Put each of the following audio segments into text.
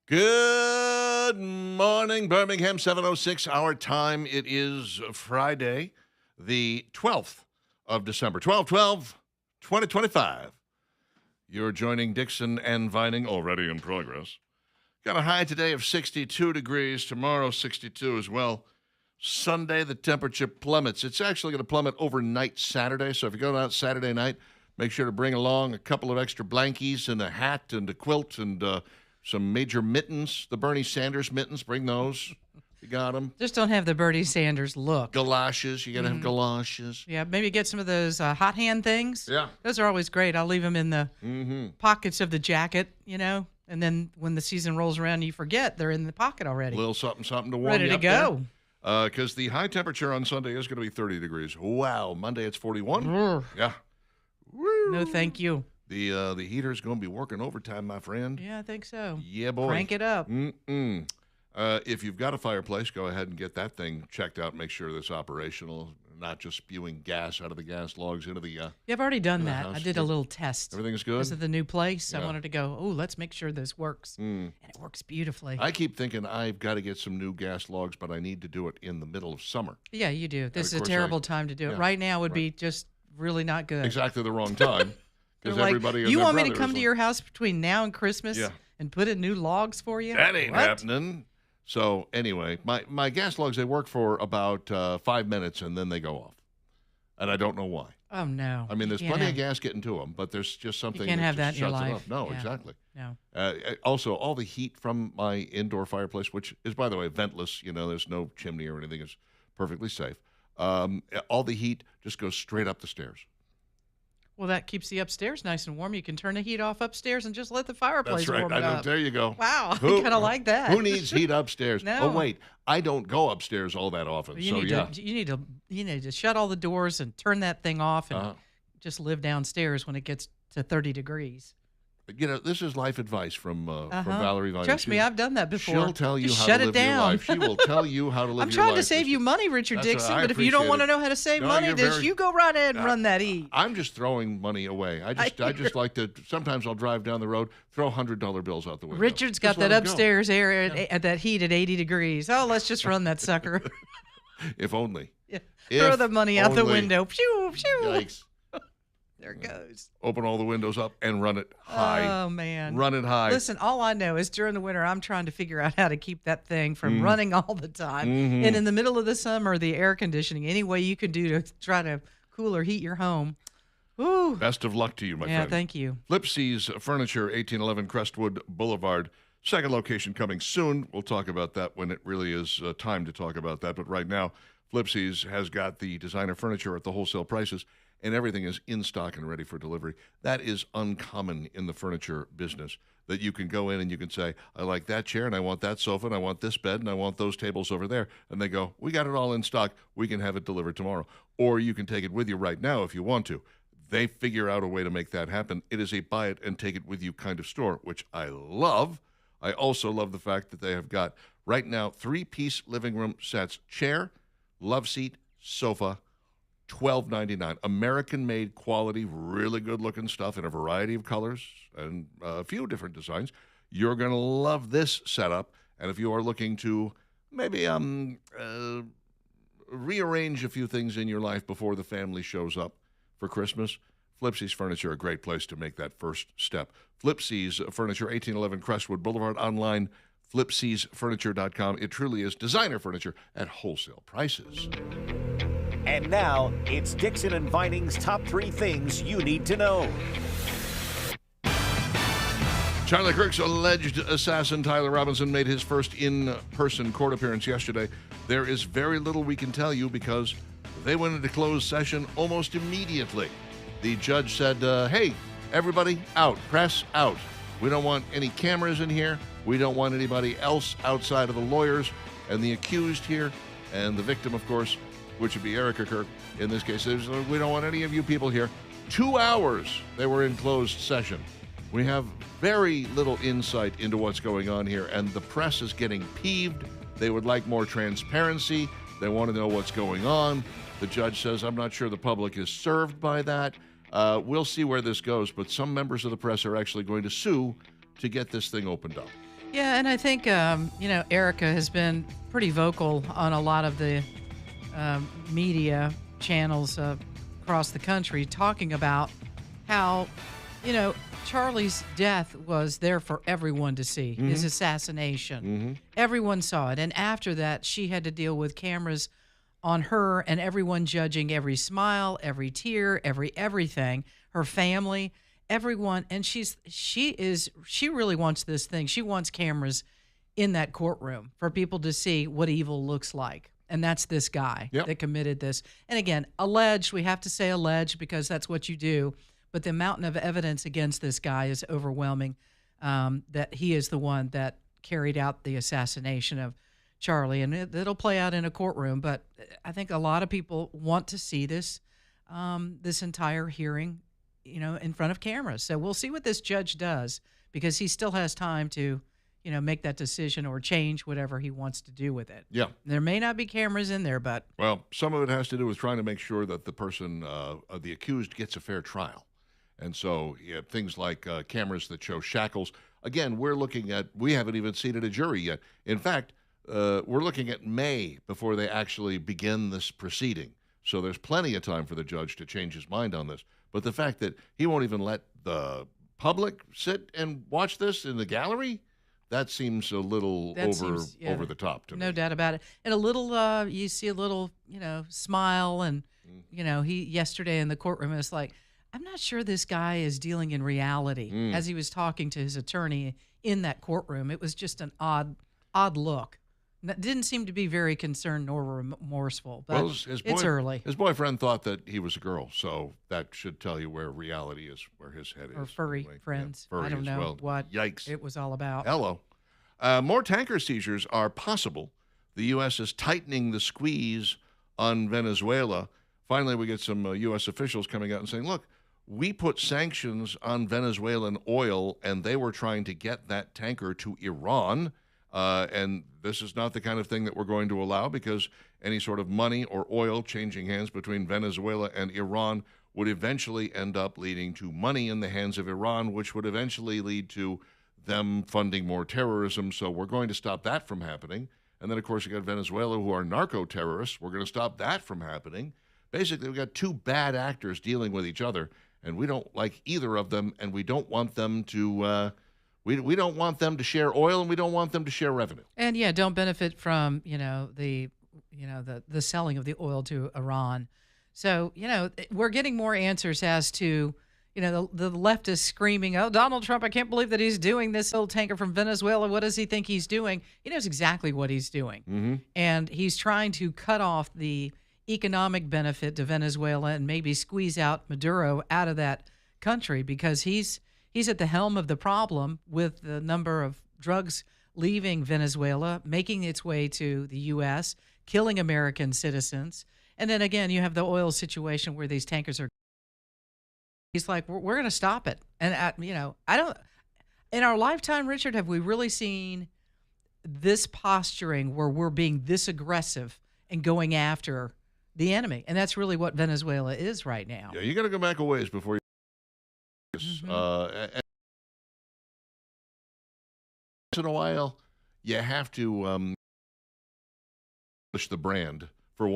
Good morning, Birmingham, 7:06 our time. It is Friday, the 12th of December, 12/12/2025. You're joining Dixon and Vining, already in progress. Got a high today of 62 degrees, tomorrow 62 as well. Sunday, the temperature plummets. It's actually going to plummet overnight Saturday, so if you're going out Saturday night, make sure to bring along a couple of extra blankies and a hat and a quilt and some major mittens, the Bernie Sanders mittens. Bring those. You got them. Just don't have the Bernie Sanders look. Galoshes. You got to have galoshes. Yeah, maybe get some of those hot hand things. Yeah. Those are always great. I'll leave them in the pockets of the jacket, and then when the season rolls around, you forget they're in the pocket already. A little something to warm Ready you to up go. Because the high temperature on Sunday is going to be 30 degrees. Wow. Monday, it's 41. Yeah. Woo. No, thank you. The heater's going to be working overtime, my friend. Yeah, I think so. Yeah, boy. Crank it up. If you've got a fireplace, go ahead and get that thing checked out. Make sure that it's operational, not just spewing gas out of the gas logs into the Yeah, I've already done that. house. I did a little test. Everything's good? Because of the new place. Yeah. I wanted to go, let's make sure this works. And it works beautifully. I keep thinking I've got to get some new gas logs, but I need to do it in the middle of summer. Yeah, you do. This is a course terrible time to do it. yeah, Right now would be just really not good. Exactly the wrong time. They're Because like, everybody and you their want me to brother come is to like, your house between now and Christmas Yeah. and put in new logs for you? That ain't What? happening. So anyway, my gas logs, they work for about 5 minutes and then they go off. And I don't know why. Oh, no. I mean, there's You plenty can't of gas getting to them, but there's just something can't that have just that in your shuts it life. off. No, Yeah. exactly. No. Also, all the heat from my indoor fireplace, which is, by the way, ventless, there's no chimney or anything, it's perfectly safe. All the heat just goes straight up the stairs. Well, that keeps the upstairs nice and warm. You can turn the heat off upstairs and just let the fireplace That's right. warm it up. There you go. Wow, I kind of like that. Who needs heat upstairs? No. Oh, wait. I don't go upstairs all that often. You so, need yeah. to you need to shut all the doors and turn that thing off and just live downstairs when it gets to 30 degrees. This is life advice from Valerie Vining. Trust me, I've done that before. She'll tell you Just how shut to it live your down. life. She will tell you how to live I'm your trying life. to save you money, Richard That's what Dixon, I but if you don't appreciate want to it. know how to save No, money, you're just very- you go right ahead and run that heat. I'm just throwing money away. I just like to. Sometimes I'll drive down the road, throw $100 bills out the window. Richard's got Just let that 'em go. upstairs air at that heat at 80 degrees. Oh, let's just run that sucker. If only. Yeah. If Throw the money out the only. window. Pew, pew. Yikes. There it goes. Open all the windows up and run it high. Oh, man. Run it high. Listen, all I know is during the winter, I'm trying to figure out how to keep that thing from running all the time. Mm-hmm. And in the middle of the summer, the air conditioning, any way you can do to try to cool or heat your home. Ooh. Best of luck to you, my Yeah, friend. thank you. Flipsy's Furniture, 1811 Crestwood Boulevard. Second location coming soon. We'll talk about that when it really is time to talk about that. But right now, Flipsy's has got the designer furniture at the wholesale prices, and everything is in stock and ready for delivery. That is uncommon in the furniture business, that you can go in and you can say, I like that chair, and I want that sofa, and I want this bed, and I want those tables over there. And they go, we got it all in stock. We can have it delivered tomorrow. Or you can take it with you right now if you want to. They figure out a way to make that happen. It is a buy it and take it with you kind of store, which I love. I also love the fact that they have got, right now, 3-piece living room sets, chair, love seat, sofa, $12.99. American-made quality, really good-looking stuff in a variety of colors and a few different designs. You're going to love this setup. And if you are looking to maybe rearrange a few things in your life before the family shows up for Christmas, Flipsy's Furniture, a great place to make that first step. Flipsy's Furniture, 1811 Crestwood Boulevard, online, flipsysfurniture.com. It truly is designer furniture at wholesale prices. And now, it's Dixon and Vining's top 3 things you need to know. Charlie Kirk's alleged assassin, Tyler Robinson, made his first in-person court appearance yesterday. There is very little we can tell you because they went into closed session almost immediately. The judge said, hey, everybody out, press out. We don't want any cameras in here. We don't want anybody else outside of the lawyers and the accused here and the victim, of course, which would be Erica Kirk in this case. We don't want any of you people here. 2 hours they were in closed session. We have very little insight into what's going on here, and the press is getting peeved. They would like more transparency. They want to know what's going on. The judge says, I'm not sure the public is served by that. We'll see where this goes, but some members of the press are actually going to sue to get this thing opened up. Yeah, and I think Erica has been pretty vocal on a lot of the media channels across the country, talking about how Charlie's death was there for everyone to see. His assassination, everyone saw it, and after that, she had to deal with cameras on her and everyone judging every smile, every tear, everything. Her family, everyone, and she really wants this thing. She wants cameras in that courtroom for people to see what evil looks like. And that's this guy that committed this. And again, alleged, we have to say alleged because that's what you do. But the mountain of evidence against this guy is overwhelming, that he is the one that carried out the assassination of Charlie. And it'll play out in a courtroom. But I think a lot of people want to see this entire hearing, in front of cameras. So we'll see what this judge does, because he still has time to, make that decision or change whatever he wants to do with it. Yeah. There may not be cameras in there, but... Well, some of it has to do with trying to make sure that the person, the accused, gets a fair trial. And so you have things like cameras that show shackles. Again, we haven't even seated a jury yet. In fact, we're looking at May before they actually begin this proceeding. So there's plenty of time for the judge to change his mind on this. But the fact that he won't even let the public sit and watch this in the gallery, that seems a little over the top to me. No doubt about it. And a little, you see a little, smile. And, he yesterday in the courtroom, it's like, I'm not sure this guy is dealing in reality. As he was talking to his attorney in that courtroom, it was just an odd look. That didn't seem to be very concerned nor remorseful. But it's early. His boyfriend thought that he was a girl, so that should tell you where reality is, where his head is. Or furry friends. Yeah, furry I don't know what Yikes. it was all about. Hello. More tanker seizures are possible. The U.S. is tightening the squeeze on Venezuela. Finally, we get some U.S. officials coming out and saying, look, we put sanctions on Venezuelan oil, and they were trying to get that tanker to Iran. And this is not the kind of thing that we're going to allow, because any sort of money or oil changing hands between Venezuela and Iran would eventually end up leading to money in the hands of Iran, which would eventually lead to them funding more terrorism. So we're going to stop that from happening. And then, of course, you got Venezuela, who are narco-terrorists. We're going to stop that from happening. Basically, we've got two bad actors dealing with each other, and we don't like either of them, and we don't want them to we don't want them to share oil, and we don't want them to share revenue. And don't benefit from the selling of the oil to Iran. So we're getting more answers as to the leftists screaming, "Oh, Donald Trump! I can't believe that he's doing this oil tanker from Venezuela. What does he think he's doing?" He knows exactly what he's doing, and he's trying to cut off the economic benefit to Venezuela and maybe squeeze out Maduro out of that country, because he's at the helm of the problem with the number of drugs leaving Venezuela, making its way to the U.S., killing American citizens. And then again, you have the oil situation where these tankers are. He's like, we're going to stop it. And, I don't, in our lifetime, Richard, have we really seen this posturing where we're being this aggressive and going after the enemy? And that's really what Venezuela is right now. Yeah, you got to go back a ways before you. Once in a while, you have to push the brand for one.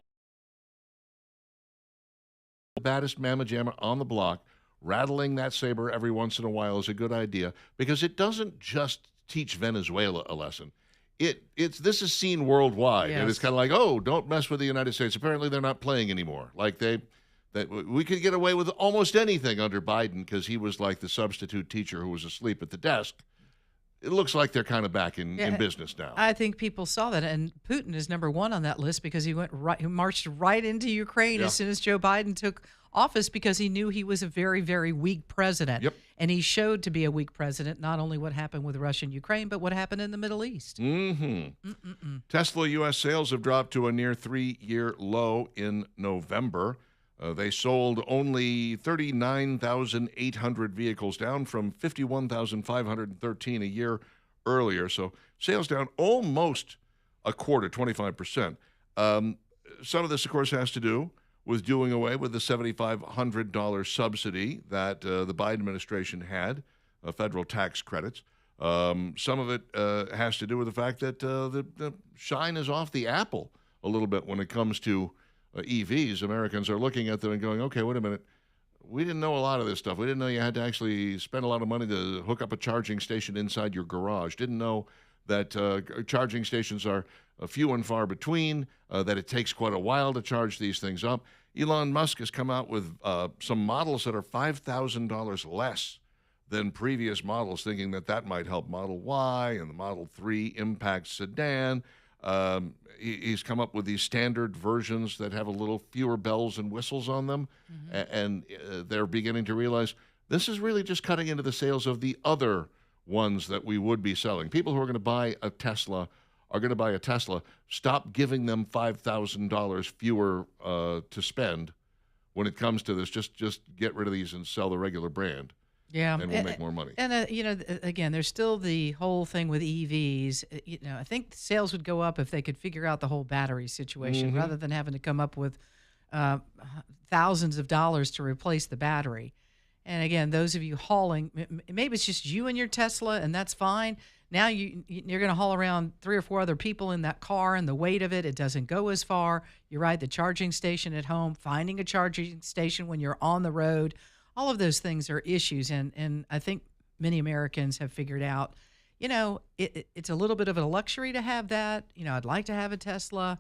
The baddest mamma jamma on the block. Rattling that saber every once in a while is a good idea, because it doesn't just teach Venezuela a lesson. This is seen worldwide, and it's kind of like, oh, don't mess with the United States. Apparently, they're not playing anymore. Like that we could get away with almost anything under Biden, because he was like the substitute teacher who was asleep at the desk. It looks like they're kind of back in business now. I think people saw that, and Putin is number one on that list, because he marched right into Ukraine as soon as Joe Biden took office, because he knew he was a very, very weak president. Yep. And he showed to be a weak president, not only what happened with Russia and Ukraine, but what happened in the Middle East. Tesla U.S. sales have dropped to a near 3-year low in November. They sold only 39,800 vehicles, down from 51,513 a year earlier. So sales down almost a quarter, 25%. Some of this, of course, has to do with doing away with the $7,500 subsidy that the Biden administration had, federal tax credits. Some of it has to do with the fact that the shine is off the apple a little bit when it comes to EVs. Americans are looking at them and going, okay, wait a minute. We didn't know a lot of this stuff. We didn't know you had to actually spend a lot of money to hook up a charging station inside your garage. Didn't know that charging stations are few and far between, that it takes quite a while to charge these things up. Elon Musk has come out with some models that are $5,000 less than previous models, thinking that that might help Model Y and the Model 3 Impact sedan. He's come up with these standard versions that have a little fewer bells and whistles on them, and they're beginning to realize this is really just cutting into the sales of the other ones that we would be selling. People who are going to buy a Tesla are going to buy a Tesla. Stop giving them $5,000 fewer to spend when it comes to this. Just get rid of these and sell the regular brand. Yeah, And we'll make more money. And again, there's still the whole thing with EVs. I think sales would go up if they could figure out the whole battery situation rather than having to come up with thousands of dollars to replace the battery. And again, those of you hauling, maybe it's just you and your Tesla, and that's fine. Now you're going to haul around 3 or 4 other people in that car, and the weight of it doesn't go as far. You're right, the charging station at home, finding a charging station when you're on the road. All of those things are issues, and I think many Americans have figured out, it's a little bit of a luxury to have that. I'd like to have a Tesla,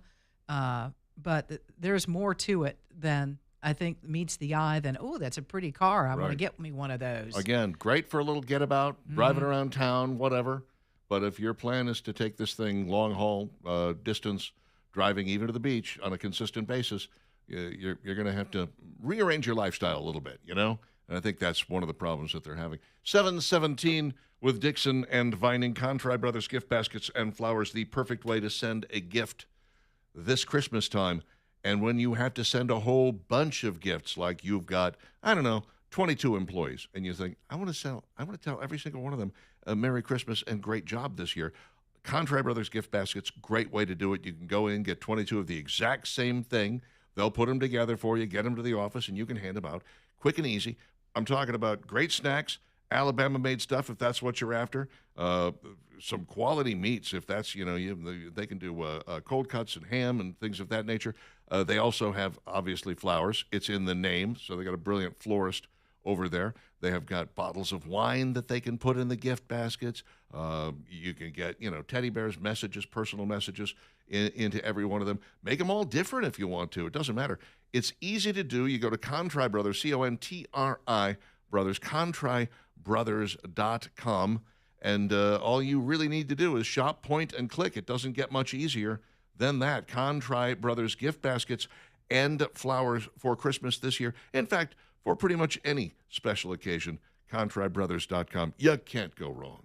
but there's more to it than I think meets the eye than, oh, that's a pretty car. I want to get me one of those. Again, great for a little get-about, driving around town, whatever. But if your plan is to take this thing long-haul distance, driving even to the beach on a consistent basis, you're going to have to rearrange your lifestyle a little bit, And I think that's one of the problems that they're having. 717 with Dixon and Vining, Contrai Brothers gift baskets and flowers, the perfect way to send a gift this Christmas time. And when you have to send a whole bunch of gifts, like you've got, 22 employees, and you think, I want to tell every single one of them a Merry Christmas and great job this year. Contrai Brothers gift baskets, great way to do it. You can go in, get 22 of the exact same thing. They'll put them together for you, get them to the office, and you can hand them out quick and easy. I'm talking about great snacks, Alabama-made stuff if that's what you're after, some quality meats if that's, they can do cold cuts and ham and things of that nature. They also have, obviously, flowers. It's in the name, so they got a brilliant florist over there. They have got bottles of wine that they can put in the gift baskets. You can get, teddy bears, messages, personal messages into every one of them. Make them all different if you want to. It doesn't matter. It's easy to do. You go to Contrai Brothers, Contri Brothers, ContriBrothers.com, and all you really need to do is shop, point, and click. It doesn't get much easier than that. Contrai Brothers gift baskets and flowers for Christmas this year. In fact, for pretty much any special occasion, ContriBrothers.com. You can't go wrong.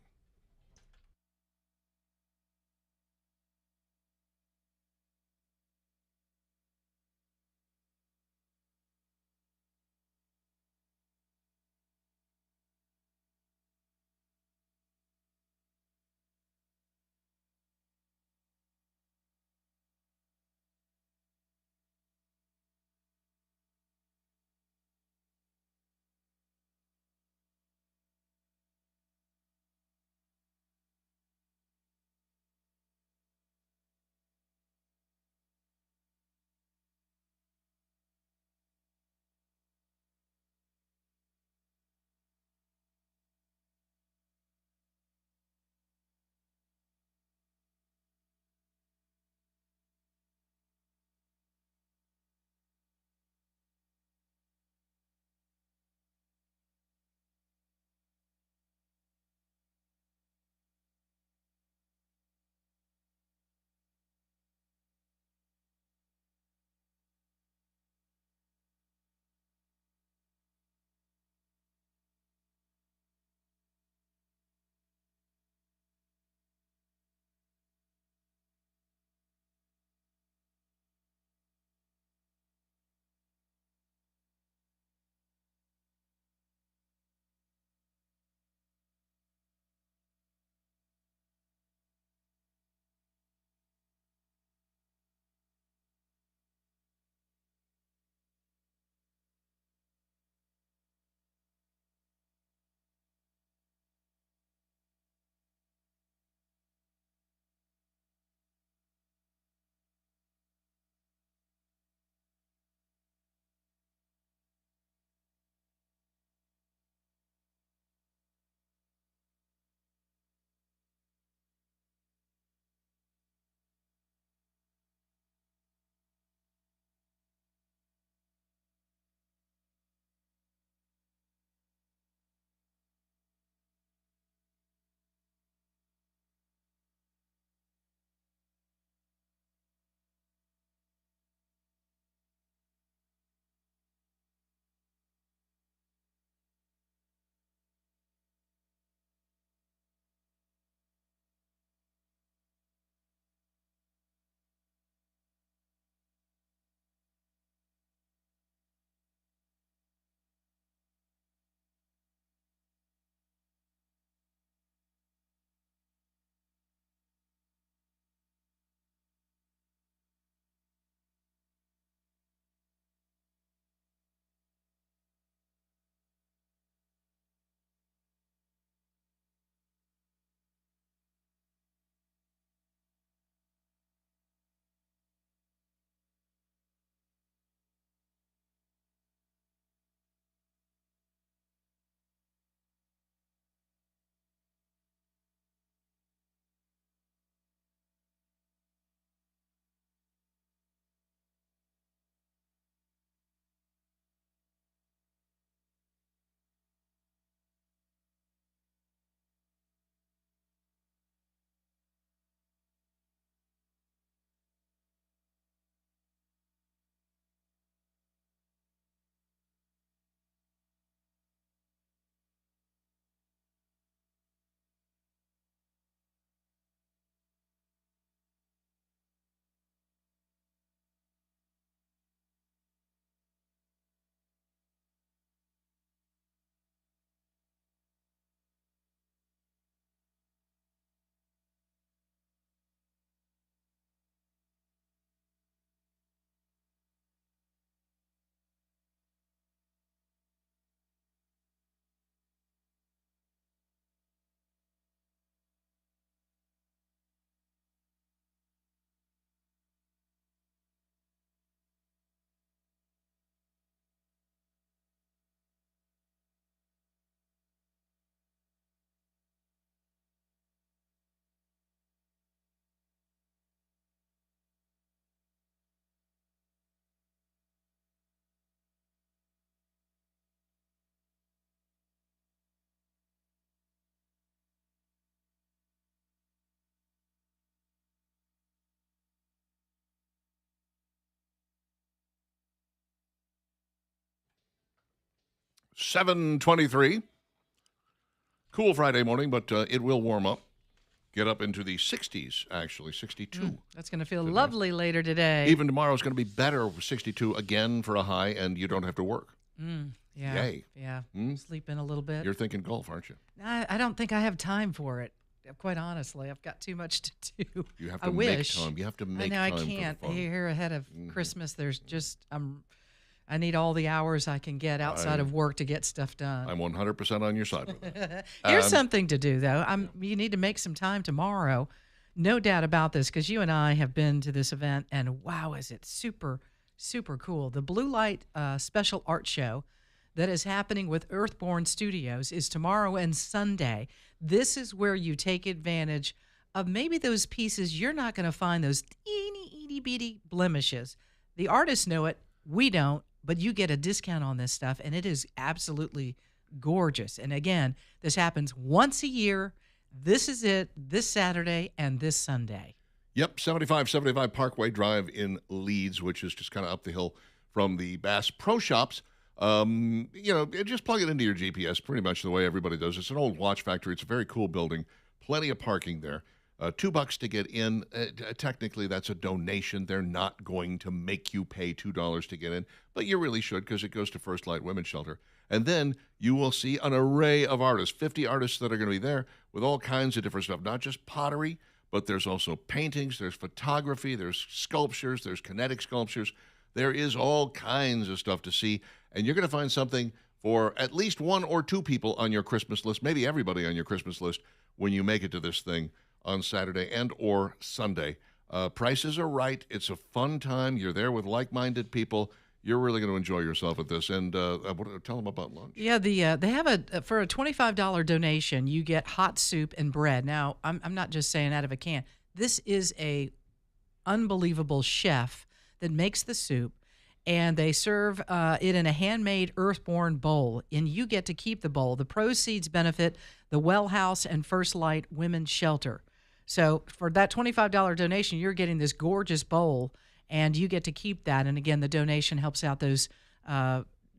7:23. Cool Friday morning, but it will warm up. Get up into the 60s, actually, 62. That's going to feel lovely later today. Even tomorrow is going to be better, 62 again for a high, and you don't have to work. Yeah. Yay. Yeah. Sleep in a little bit. You're thinking golf, aren't you? I don't think I have time for it. Quite honestly, I've got too much to do. You have to I make wish. time. You have to I make know time I for can't. fun. Here ahead of Christmas, there's just I need all the hours I can get outside of work to get stuff done. I'm 100% on your side with it. Here's something to do though. You need to make some time tomorrow. No doubt about this, because you and I have been to this event, and wow, is it super, super cool. The Blue Light Special Art Show that is happening with Earthborn Studios is tomorrow and Sunday. This is where you take advantage of maybe those pieces you're not going to find, those teeny, itty bitty blemishes. The artists know it, we don't, but you get a discount on this stuff, and it is absolutely gorgeous. And again, this happens once a year. This is it, this Saturday and this Sunday. Yep, 7575 Parkway Drive in Leeds, which is just kind of up the hill from the Bass Pro Shops. Just plug it into your GPS, pretty much the way everybody does. It's an old watch factory. It's a very cool building. Plenty of parking there. $2 to get in. Technically, that's a donation. They're not going to make you pay $2 to get in, but you really should, because it goes to First Light Women's Shelter. And then you will see an array of artists, 50 artists that are going to be there with all kinds of different stuff, not just pottery, but there's also paintings, there's photography, there's sculptures, there's kinetic sculptures. There is all kinds of stuff to see, and you're going to find something for at least one or two people on your Christmas list, maybe everybody on your Christmas list, when you make it to this thing on Saturday and or Sunday. Prices are right. It's a fun time. You're there with like-minded people. You're really going to enjoy yourself at this. And tell them about lunch. Yeah, they have for a $25 donation, you get hot soup and bread. Now, I'm not just saying out of a can. This is a unbelievable chef that makes the soup, and they serve it in a handmade Earthborn bowl, and you get to keep the bowl. The proceeds benefit the Well House and First Light Women's Shelter. So for that $25 donation, you're getting this gorgeous bowl, and you get to keep that. And again, the donation helps out those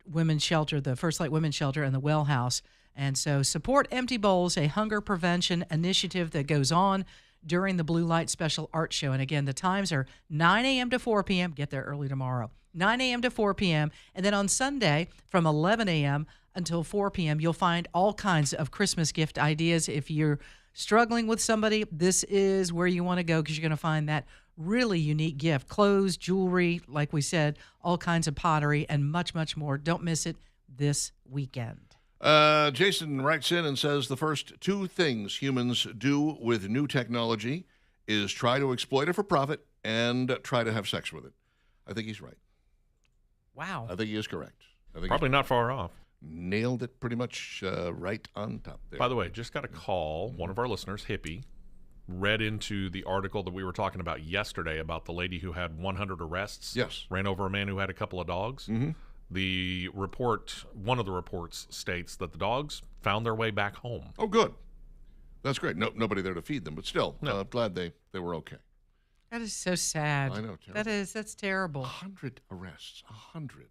women's shelter, the First Light Women's Shelter and the Well House. And so support Empty Bowls, a hunger prevention initiative that goes on during the Blue Light Special Art Show. And again, the times are 9 a.m. to 4 p.m. Get there early tomorrow. 9 a.m. to 4 p.m. And then on Sunday from 11 a.m. until 4 p.m., you'll find all kinds of Christmas gift ideas. If you're struggling with somebody, this is where you want to go, because you're going to find that really unique gift. Clothes, jewelry, like we said, all kinds of pottery, and much, much more. Don't miss it this weekend. Jason writes in and says the first two things humans do with new technology is try to exploit it for profit and try to have sex with it. I think he's right. Wow. I think he is correct. Probably not far off. Nailed it pretty much right on top there. By the way, just got a call. One of our listeners, Hippie, read into the article that we were talking about yesterday about the lady who had 100 arrests. Yes. Ran over a man who had a couple of dogs. Mm-hmm. The report, one of the reports states that the dogs found their way back home. Oh, good. That's great. Nobody there to feed them, but still, No. glad they were okay. That is so sad. I know. Terrible. That's terrible. 100 arrests. 100.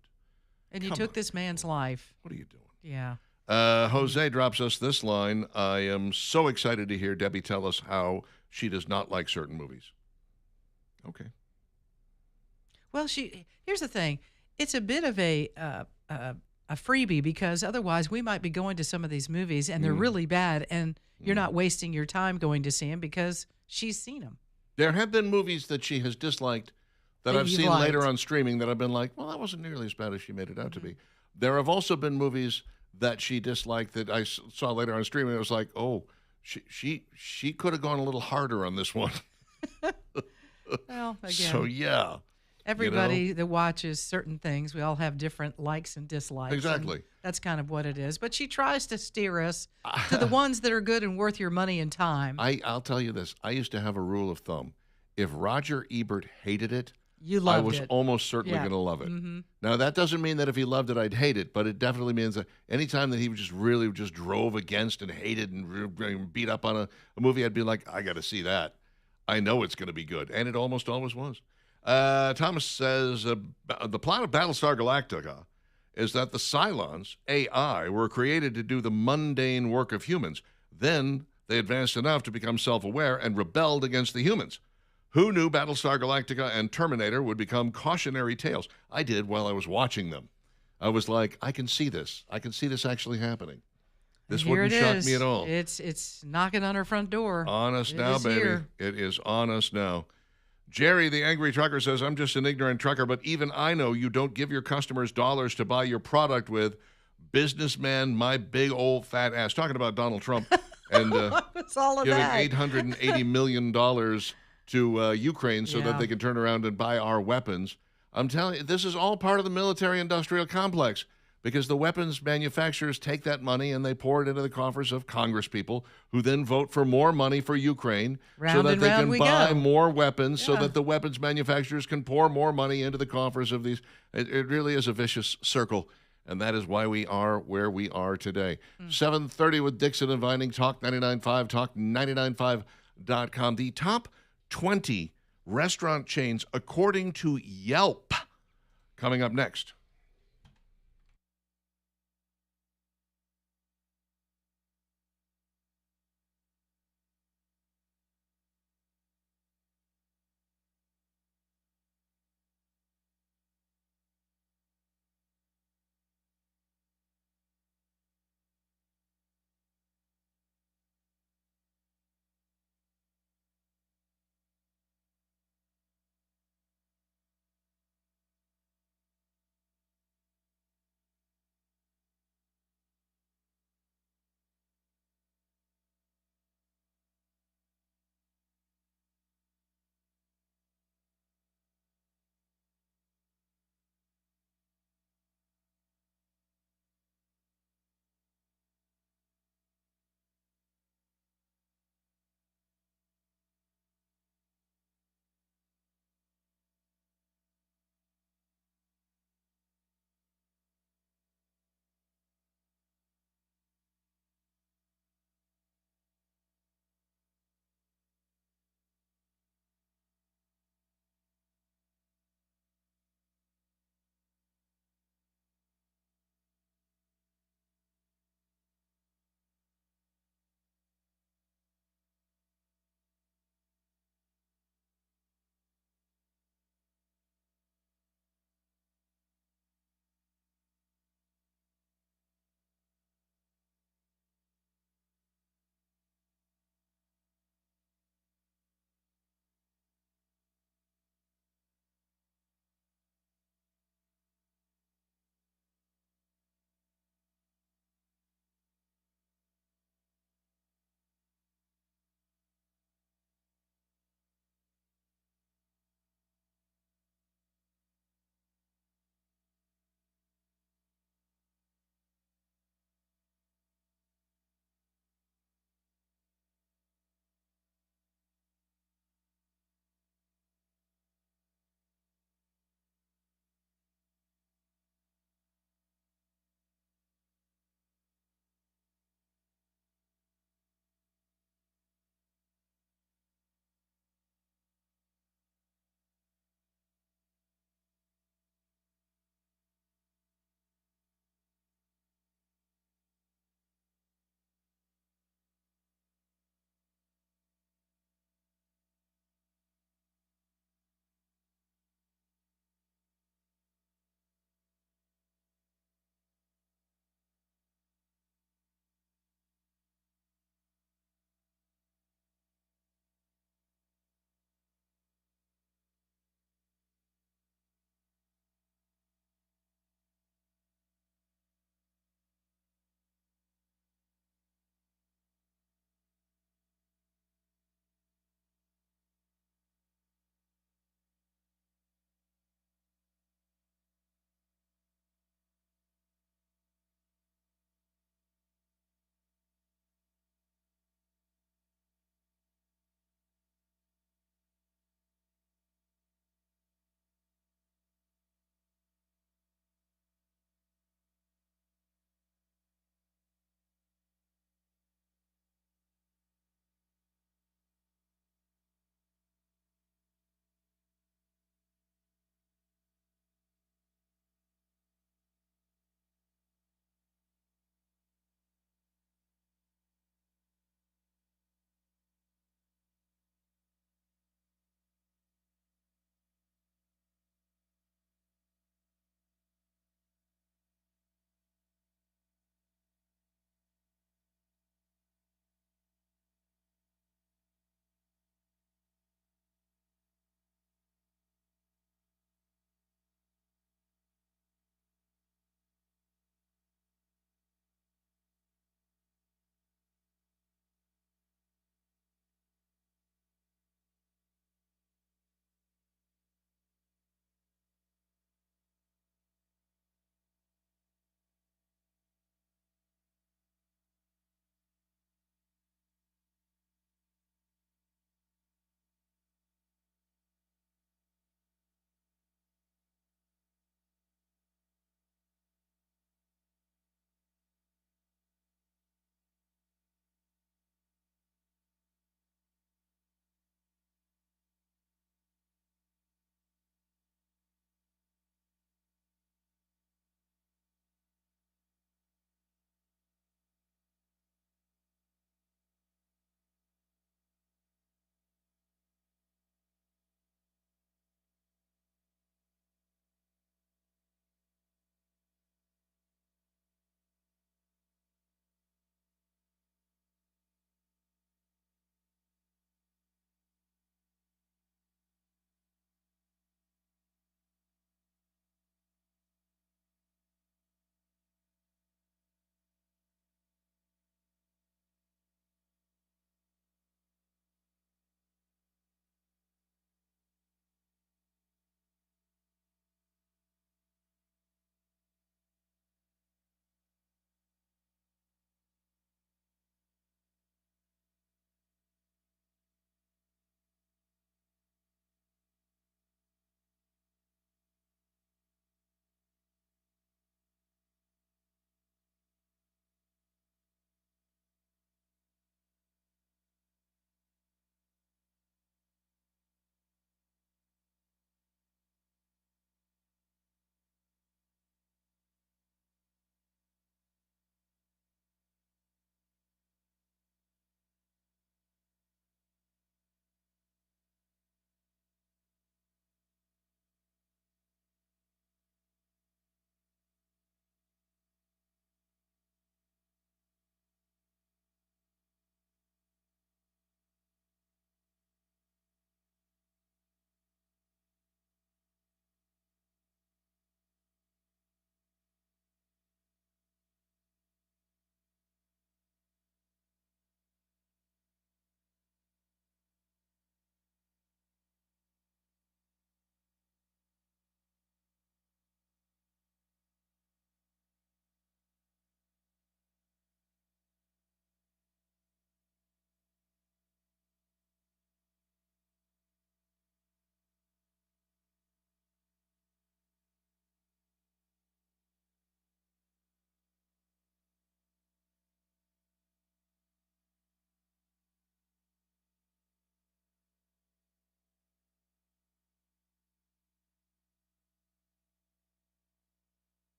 And you Come took on. this man's life. What are you doing? Yeah. Jose drops us this line. I am so excited to hear Debbie tell us how she does not like certain movies. Okay. Well, here's the thing. It's a bit of a freebie, because otherwise we might be going to some of these movies and they're really bad, and you're not wasting your time going to see them because she's seen them. There have been movies that she has disliked that That I've you've seen liked. later on streaming that I've been like, well, that wasn't nearly as bad as she made it out to be. There have also been movies that she disliked that I saw later on streaming. It was like, oh, she could have gone a little harder on this one. Well, again, So yeah, everybody that watches certain things, we all have different likes and dislikes. Exactly. And that's kind of what it is. But she tries to steer us to the ones that are good and worth your money and time. I'll tell you this. I used to have a rule of thumb. If Roger Ebert hated it, You loved I was it. almost certainly Yeah. going to love it. Now, that doesn't mean that if he loved it, I'd hate it, but it definitely means that anytime that he just really just drove against and hated and beat up on a movie, I'd be like, I got to see that. I know it's going to be good, and it almost always was. Thomas says the plot of Battlestar Galactica is that the Cylons, AI, were created to do the mundane work of humans. Then they advanced enough to become self-aware and rebelled against the humans. Who knew Battlestar Galactica and Terminator would become cautionary tales? I did while I was watching them. I was like, I can see this. I can see this actually happening. This Here wouldn't it shock is. me at all. It's knocking on our front door. On us It now, is baby. here. It is on us now. Jerry, the angry trucker, says, I'm just an ignorant trucker, but even I know you don't give your customers dollars to buy your product with. Businessman, my big old fat ass. Talking about Donald Trump and What's all of giving that? $880 million to Ukraine so Yeah. that they can turn around and buy our weapons. I'm telling you, this is all part of the military-industrial complex because the weapons manufacturers take that money and they pour it into the coffers of congresspeople who then vote for more money for Ukraine so Round that and they round can we buy go. more weapons so Yeah. that the weapons manufacturers can pour more money into the coffers of these. It really is a vicious circle. And that is why we are where we are today. 7:30 with Dixon and Vining, Talk 99.5, Talk995.com. The top 20 restaurant chains according to Yelp. Coming up next.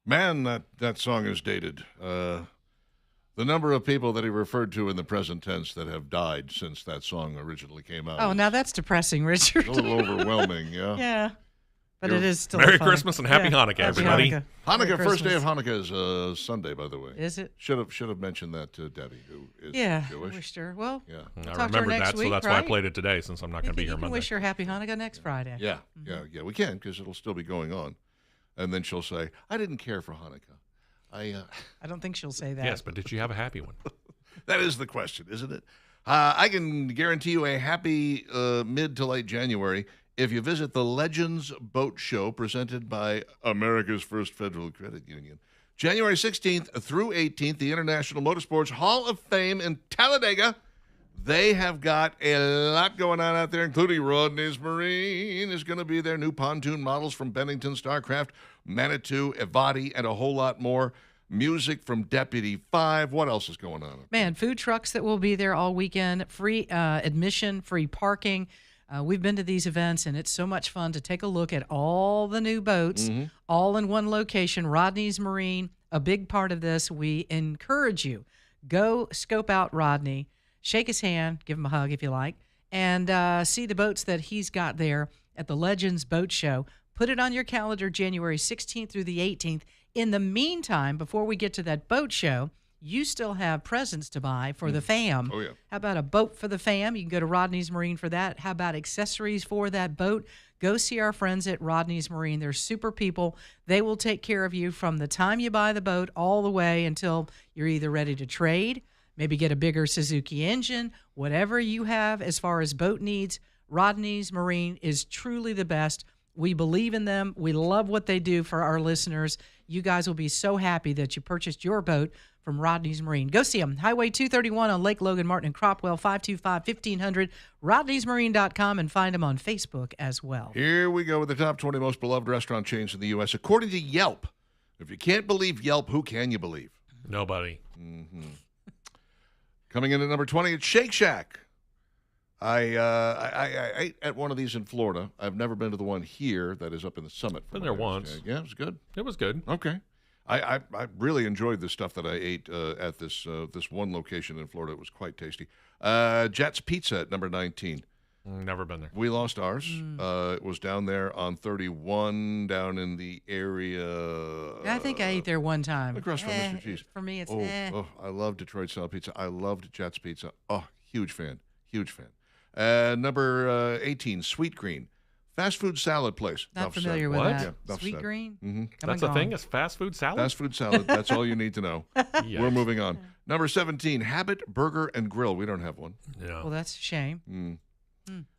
Man, that song is dated. The number of people that he referred to in the present tense that have died since that song originally came out Oh, is now that's depressing, Richard. a little overwhelming, yeah. Yeah. But You're- it is still Merry funny. Christmas and Happy Hanukkah, Happy everybody. Hanukkah. Hanukkah, Merry first day of Christmas. Hanukkah is Sunday, by the way. Is it? Should have mentioned that to Debbie, who is Yeah. Jewish. Wish her. Well, Yeah, I talk to her remembered next that, so week, that's why I right? played it today since I'm not going to be you here can Monday. wish her Happy Hanukkah next Friday. yeah, yeah. We can because it'll still be going on, and then she'll say, "I didn't care for Hanukkah." I don't think she'll say that. Yes, but did you have a happy one? That is the question, isn't it? I can guarantee you a happy mid to late January if you visit the Legends Boat Show presented by America's First Federal Credit Union. January 16th through 18th, the International Motorsports Hall of Fame in Talladega. They have got a lot going on out there, including Rodney's Marine is going to be there, new pontoon models from Bennington, StarCraft, Manitou, Evadi, and a whole lot more. Music from Deputy 5. What else is going on? Man, food trucks that will be there all weekend, free admission, free parking. We've been to these events, and it's so much fun to take a look at all the new boats, all in one location. Rodney's Marine, a big part of this. We encourage you, go scope out Rodney, shake his hand, give him a hug if you like, and see the boats that he's got there at the Legends Boat Show. Put it on your calendar, January 16th through the 18th. In the meantime, before we get to that boat show, you still have presents to buy for the fam. Oh, yeah. How about a boat for the fam? You can go to Rodney's Marine for that. How about accessories for that boat? Go see our friends at Rodney's Marine. They're super people. They will take care of you from the time you buy the boat all the way until you're either ready to trade, maybe get a bigger Suzuki engine, whatever you have as far as boat needs. Rodney's Marine is truly the best. We believe in them. We love what they do for our listeners. You guys will be so happy that you purchased your boat from Rodney's Marine. Go see them. Highway 231 on Lake Logan, Martin, and Cropwell, 525-1500, rodneysmarine.com, and find them on Facebook as well. Here we go with the top 20 most beloved restaurant chains in the U.S. According to Yelp. If you can't believe Yelp, who can you believe? Nobody. Coming in at number 20, it's Shake Shack. I ate at one of these in Florida. I've never been to the one here that is up in the Summit. Been there once. Yeah, it was good. It was good. Okay. I really enjoyed the stuff that I ate at this one location in Florida. It was quite tasty. Jets Pizza at number 19. Never been there. We lost ours. It was down there on 31, down in the area. I think I ate there one time. across from Mr. Cheese. For me, it's I love Detroit style pizza. I loved Jets Pizza. Oh, huge fan. Huge fan. Number 18, Sweet Green. Fast food salad place. Not Enough familiar said. with What? that. Yeah, enough Sweet said. Green? Mhm. That's a thing? It's fast food salad? Fast food salad. That's all you need to know. We're Yikes. moving on. Number 17, Habit Burger and Grill. We don't have one. Yeah. Well, that's a shame.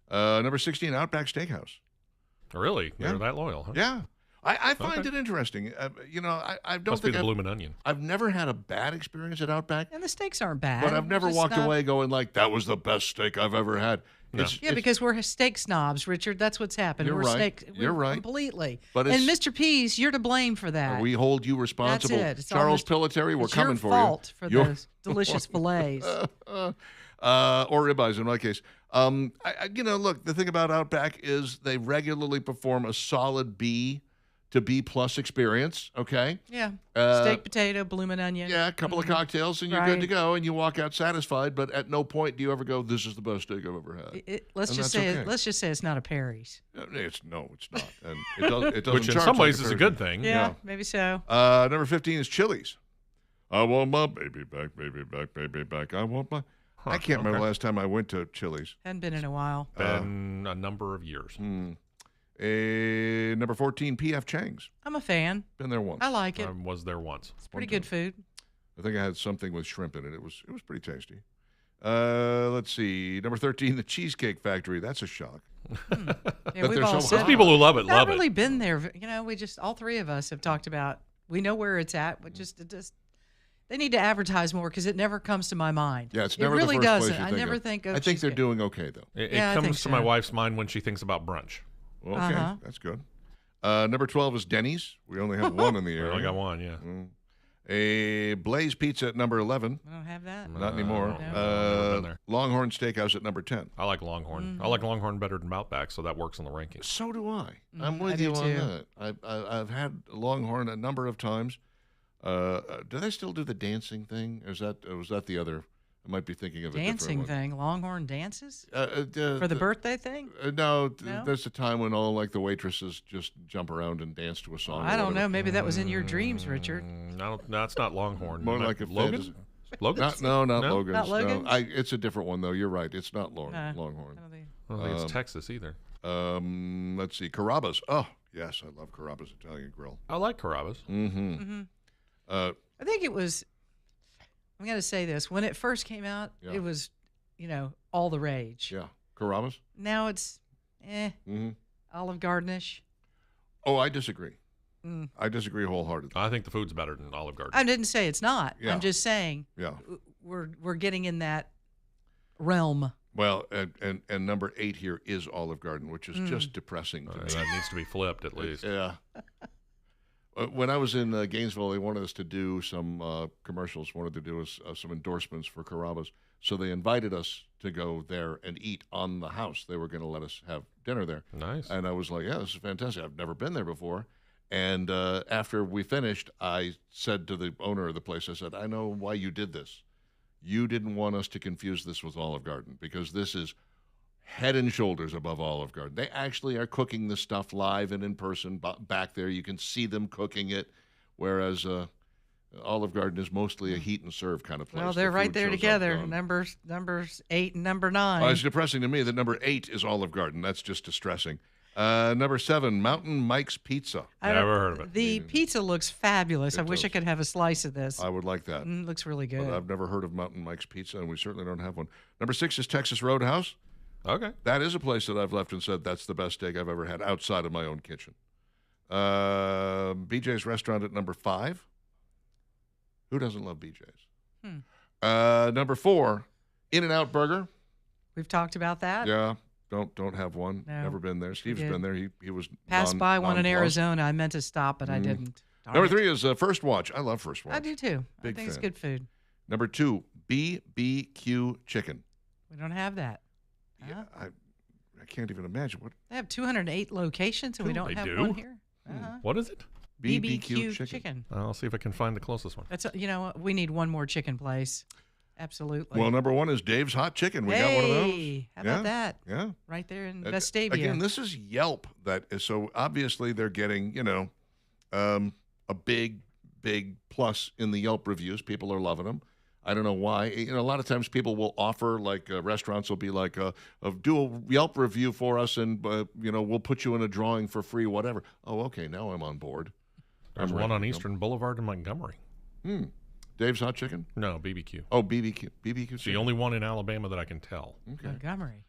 Number 16, Outback Steakhouse. Really? Yeah. They're that loyal, huh? Yeah. I find Okay. it interesting. I don't Must be think the Bloomin' Onion. I've never had a bad experience at Outback, And the steaks aren't bad. but I've never Just walked not- away going like, that was the best steak I've ever had. No. Yeah, because we're steak snobs, Richard. That's what's happened. You're we're right. steak. You're right. Completely. But and it's- Mr. Pease, you're to blame for that. we hold you responsible. That's it. It's all Charles Mr. Pillatary, we're It's coming your for fault you. for You're- those delicious fillets. or ribeyes in my case. Look, the thing about Outback is they regularly perform a solid B to B plus experience. Okay. Yeah. Uh, Steak, potato, bloomin' onion. Yeah, a couple of cocktails and you're good to Right. go, and you walk out satisfied. But at no point do you ever go, "This is the best steak I've ever had." Let's And just that's say okay. let's just say it's not a Perry's. It's not, and it doesn't. Which in charge some like ways is a Perry. good thing. Yeah, maybe so. Number 15 is Chili's. I want my baby back, baby back, baby back. I want my. I can't remember the last time I went to Chili's. Hadn't been in a while. Been a number of years. Number 14, P.F. Chang's. I'm a fan. Been there once. I like it. I was there once. It's pretty good food. I think I had something with shrimp in it. It was pretty tasty. Let's see. Number 13, the Cheesecake Factory. That's a shock. Yeah, But we've they're all so said hot. People who love it, not love really it. been there. You know, we just all three of us have talked about. We know where it's at. But just they need to advertise more because it never comes to my mind. Yeah, it's it never really the first doesn't. place you I think never of. think of. I think they're cheesecake. doing okay, though. It Yeah, I think comes to my so. wife's mind when she thinks about brunch. Okay, Uh-huh. that's good. Number 12 is Denny's. We only have one in the We area. only got one, yeah. A Blaze Pizza at number 11. I don't have that. Not anymore. never been there. Longhorn Steakhouse at number 10. I like Longhorn. I like Longhorn better than Outback, so that works on the rankings. So do I. I'm I with do you on too. that. I've had Longhorn a number of times. Do they still do the dancing thing? Or was that the other? I might be thinking of a Dancing different thing. Longhorn dances? one. For the birthday thing? No, No? there's a time when all like the waitresses just jump around and dance to a song. or I don't whatever. know. Maybe that was in your dreams, Richard. No, that's not Longhorn. More Not- like a Logan. fantasy. Logan. Not Logan's. Not Logan's? No, it's a different one though. You're right. It's not Nah. Longhorn. I don't think- I don't think it's Texas either. Let's see. Carrabba's. Oh, yes, I love Carrabba's Italian Grill. I like Carrabba's. Uh, I think it was. I'm going to say this. When it first came out, Yeah. it was, all the rage. yeah, Carrabba's. Now it's, Mm-hmm. Olive Garden-ish. Oh, I disagree. I disagree wholeheartedly. I think the food's better than Olive Garden. I didn't say it's not. Yeah. I'm just saying Yeah. we're getting in that realm. Well, and number 8 here is Olive Garden, which is just depressing to me. That needs to be flipped at least. Yeah. When I was in Gainesville, they wanted us to do some commercials, wanted to do some endorsements for Carrabba's. So they invited us to go there and eat on the house. They were going to let us have dinner there. Nice. And I was like, yeah, this is fantastic. I've never been there before. And after we finished, I said to the owner of the place, I said, I know why you did this. You didn't want us to confuse this with Olive Garden because this is head and shoulders above Olive Garden. They actually are cooking the stuff live and in person back there. You can see them cooking it, whereas Olive Garden is mostly a heat and serve kind of place. Well, The they're right food there shows up together. done. Numbers 8 and number 9. It's depressing to me that number 8 is Olive Garden. That's just distressing. Number 7, Mountain Mike's Pizza. I don't- Never heard of it. The pizza looks fabulous. It I wish I does. could have a slice of this. I would like that. Looks really good. But I've never heard of Mountain Mike's Pizza, and we certainly don't have one. Number 6 is Texas Roadhouse. Okay. That is a place that I've left and said that's the best steak I've ever had outside of my own kitchen. BJ's Restaurant at number 5. Who doesn't love BJ's? Number 4, In-N-Out Burger. We've talked about that. Yeah, don't have one. No, Never been there. Steve's did. been there. He was Passed by one in nonplussed. Arizona. I meant to stop, but I didn't. Darn Number it. 3 is First Watch. I love First Watch. I do too. Big I think it's fan. good food. Number 2, BBQ Chicken. We don't have that. Yeah, I can't even imagine what They have 208 locations, and we don't They have do? one here. Uh-huh. What is it? BBQ Chicken. I'll see if I can find the closest one. That's what, we need one more chicken place. Absolutely. Well, number 1 is Dave's Hot Chicken. We got one of those. Hey, how Yeah, about that? Yeah. Right there in Uh, Vestavia. Again, this is Yelp. That is so obviously they're getting a big plus in the Yelp reviews. People are loving them. I don't know why. A lot of times people will offer, like restaurants will be like, do a Yelp review for us, and we'll put you in a drawing for free, whatever. Oh, okay, now I'm on board. There's I'm one ready on to go. Eastern Boulevard in Montgomery. Dave's Hot Chicken. No, BBQ. Oh, BBQ. BBQ. It's the Chicken. only one in Alabama that I can tell. Okay. Montgomery.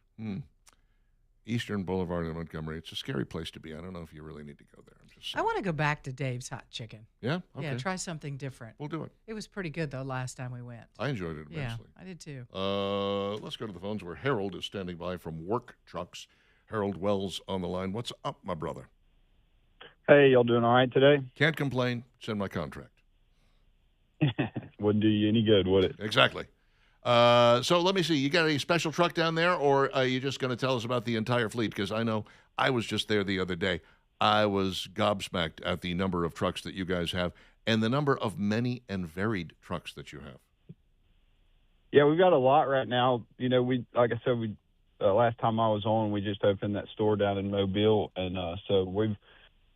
Eastern Boulevard in Montgomery. It's a scary place to be. I don't know if you really need to go there. I'm just I saying. want to go back to Dave's Hot Chicken. Yeah. Okay. Yeah, try something different. We'll do it. It was pretty good though last time we went. I enjoyed it Yeah, immensely. I did too. Let's go to the phones where Harold is standing by from Work Trucks. Harold Wells on the line. What's up, my brother? Hey, y'all doing all right today? Can't complain. It's in my contract. Wouldn't do you any good, would it? Exactly. So let me see. You got a special truck down there, or are you just going to tell us about the entire fleet? Because I know I was just there the other day. I was gobsmacked at the number of trucks that you guys have and the number of many and varied trucks that you have. Yeah, we've got a lot right now. Like I said, last time I was on, we just opened that store down in Mobile, and so we've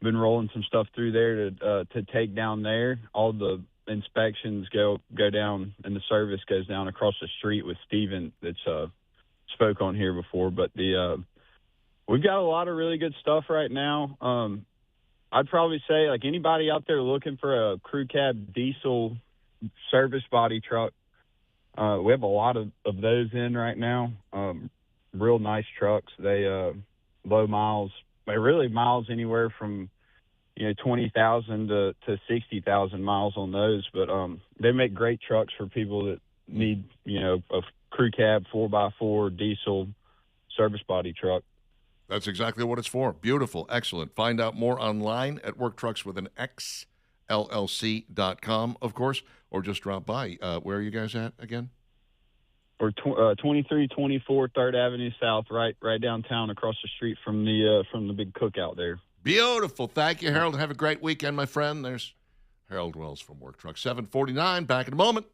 been rolling some stuff through there to take down there. All the inspections go down, and the service goes down across the street with Steven that's spoke on here before. But we've got a lot of really good stuff right now. I'd probably say, like, anybody out there looking for a crew cab diesel service body truck, we have a lot of those in right now. Real nice trucks. They low miles. They really miles anywhere from 20,000 to 60,000 miles on those. But they make great trucks for people that need a crew cab 4x4 diesel service body truck. That's exactly what it's for. Beautiful. Excellent. Find out more online at Work Trucks with an X llc.com, of course, or just drop by. Where are you guys at again? We're 2324 3rd Avenue South, right downtown, across the street from the big cookout there. Beautiful. Thank you, Harold. Have a great weekend, my friend. There's Harold Wells from Work Truck. 749. Back in a moment.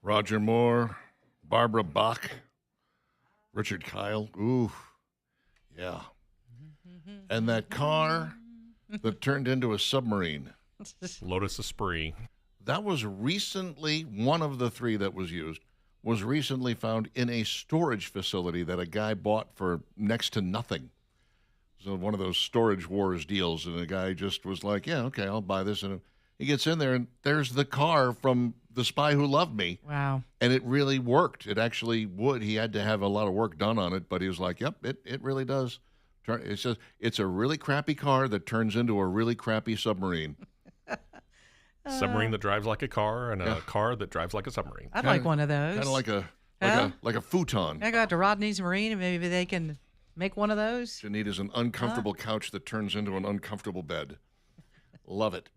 Roger Moore, Barbara Bach, Richard Kyle. Ooh, yeah. And that car that turned into a submarine. Lotus Esprit. That was recently, one of the three that was used, was recently found in a storage facility that a guy bought for next to nothing. So one of those storage wars deals, and the guy just was like, yeah, okay, I'll buy this. And he gets in there, and there's the car from The Spy Who Loved Me. Wow. And it really worked. It actually would. He had to have a lot of work done on it, but he was like, yep, it really does. It says it's a really crappy car that turns into a really crappy submarine. Submarine that drives like a car, and a car that drives like a submarine. I'd like one of those. Kind of like a futon. I go out to Rodney's Marine, and maybe they can make one of those. What you need is an uncomfortable couch that turns into an uncomfortable bed. Love it.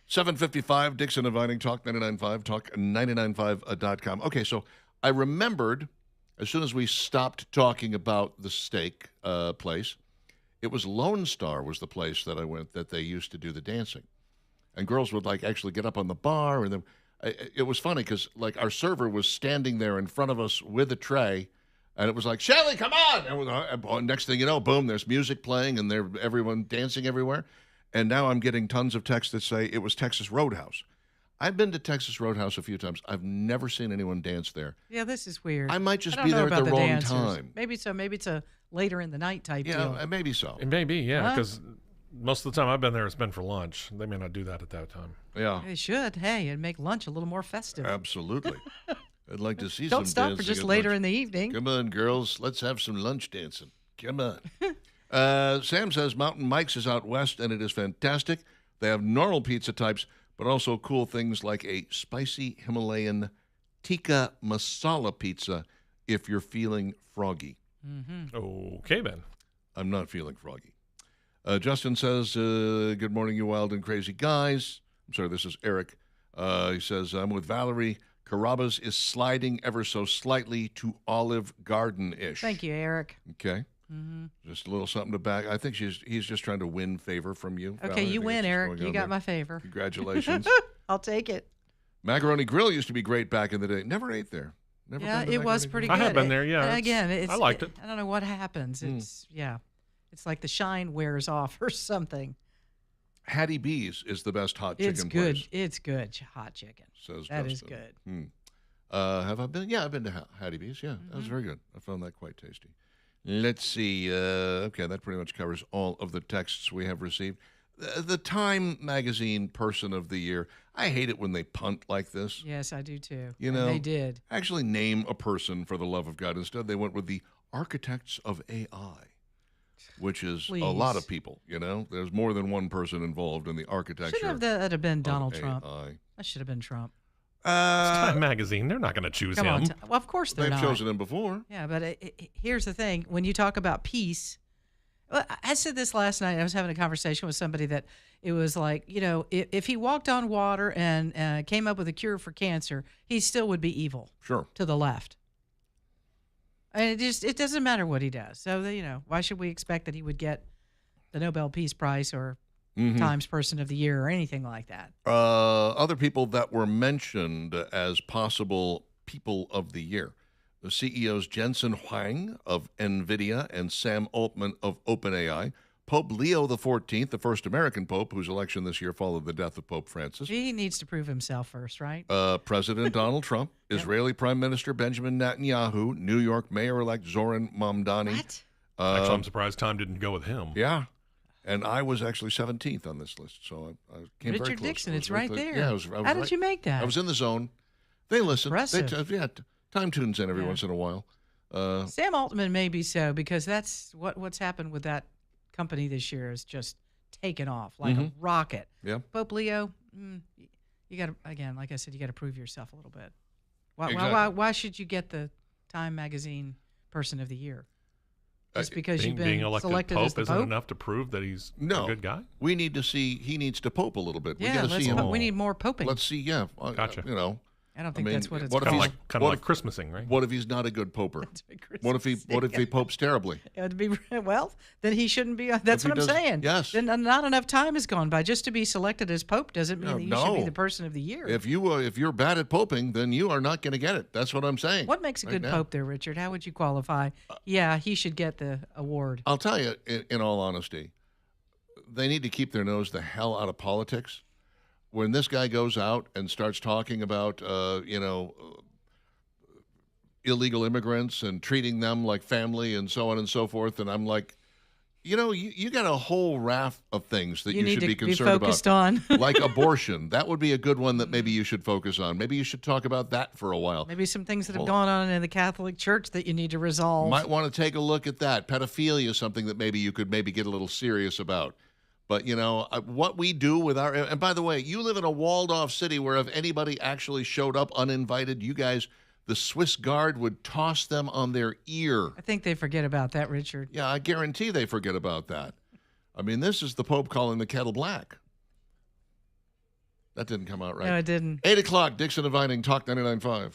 7:55, Dixon and Vining, Talk 99.5, Talk995.com. Okay, so I remembered as soon as we stopped talking about the steak place, it was Lone Star was the place that I went that they used to do the dancing. And girls would like actually get up on the bar, and then it was funny because like our server was standing there in front of us with a tray, and it was like, Shelly, come on! And next thing you know, boom, there's music playing, and everyone dancing everywhere. And now I'm getting tons of texts that say it was Texas Roadhouse. I've been to Texas Roadhouse a few times. I've never seen anyone dance there. Yeah, this is weird. I might just don't be know there at about the the wrong dancers. time. Maybe so. Maybe it's a later in the night type deal. Yeah, maybe so. It may be, yeah, Huh? because most of the time I've been there, it's been for lunch. They may not do that at that time. Yeah, They should. Hey, it'd make lunch a little more festive. absolutely. I'd like to see Don't some stop for dancing just at later lunch. in the evening. Come on, girls. Let's have some lunch dancing. Come on. Sam says Mountain Mike's is out west, and it is fantastic. They have normal pizza types, but also cool things like a spicy Himalayan tikka masala pizza if you're feeling froggy. Okay, then. I'm not feeling froggy. Justin says, good morning, you wild and crazy guys. I'm sorry, this is Eric. He says, I'm with Valerie. Carrabba's is sliding ever so slightly to Olive Garden-ish. Thank you, Eric. Okay. Just a little something to back. I think he's just trying to win favor from you. Okay, Valerie. I you think win, that's what's Eric. going You on got there. my favor. Congratulations. I'll take it. Macaroni Grill used to be great back in the day. Never ate there. Never Yeah, been to it was Macaroni pretty Grill. good. I have been there, yeah. And again, I liked it. I don't know what happens. It's it's like the shine wears off or something. Hattie B's is the best hot chicken It's good. place. It's good. Hot chicken. Says That is Justin. good. Have I been? Yeah, I've been to Hattie B's. Yeah, that was very good. I found that quite tasty. Let's see. Okay, that pretty much covers all of the texts we have received. The Time Magazine Person of the Year. I hate it when they punt like this. Yes, I do too. You And know, they did. Actually name a person for the love of God. Instead, they went with the Architects of AI, which is a lot of Please. people. You know, there's more than one person involved in the architecture. Should have that have been of Donald Trump. AI. That should have been Trump. Time Magazine, they're not going to choose Come him. on. Well, of course they're They've not. chosen him before. Yeah, but here's the thing: when you talk about peace, well, I said this last night. I was having a conversation with somebody that it was like, you know, if he walked on water and came up with a cure for cancer, he still would be evil Sure. to the left. And it doesn't matter what he does. So why should we expect that he would get the Nobel Peace Prize or Times Person of the Year or anything like that? Other people that were mentioned as possible people of the year. The CEOs Jensen Huang of NVIDIA and Sam Altman of OpenAI. Pope Leo XIV, the first American pope whose election this year followed the death of Pope Francis. He needs to prove himself first, right? President Donald Trump. Israeli Prime Minister Benjamin Netanyahu. New York Mayor-elect Zoran Mamdani. What? Actually, I'm surprised time didn't go with him. Yeah. And I was actually 17th on this list, so I came very Richard close. Dixon, I was it's very right close. there. Yeah, I was How right. did you make that? I was in the zone. They listen. Impressive. Time tunes in every once in a while. Sam Altman may be so because that's what's happened with that company this year is just taken off like a rocket. Yeah. Pope Leo, you got to, again, like I said, you got to prove yourself a little bit. Exactly. Why should you get the Time Magazine Person of the Year? Just because you've been being elected selected pope as the isn't Pope? enough to prove that he's No. a good guy. We need to see. He needs to pope a little bit. Yeah, we got to see him. we need more poping. Let's see. Yeah. Gotcha. You know, I don't think mean, that's what it's what if called. he's- Kind of what like if- Christmasing, right? What if he's not a good poper? What if he popes terribly? It'd be well. Then he shouldn't be. That's he what I'm does- saying. yes. Then not enough time has gone by. Just to be selected as pope doesn't mean that you should be No. the person of the year. If you're bad at poping, then you are not going to get it. That's what I'm saying. What makes a right good now. pope there, Richard? How would you qualify? Yeah, he should get the award. I'll tell you, in all honesty, they need to keep their nose the hell out of politics. When this guy goes out and starts talking about, illegal immigrants and treating them like family and so on and so forth, and I'm like, you got a whole raft of things that you need should to be concerned focused about. on. Like abortion. That would be a good one that maybe you should focus on. Maybe you should talk about that for a while. Maybe some things that have Well, gone on in the Catholic Church that you need to resolve. Might want to take a look at that. Pedophilia is something that maybe you could get a little serious about. But, what we do with our... And by the way, you live in a walled-off city where if anybody actually showed up uninvited, you guys, the Swiss Guard would toss them on their ear. I think they forget about that, Richard. Yeah, I guarantee they forget about that. I mean, this is the Pope calling the kettle black. That didn't come out right. No, it didn't. 8 o'clock, Dixon and Vining, Talk 99.5.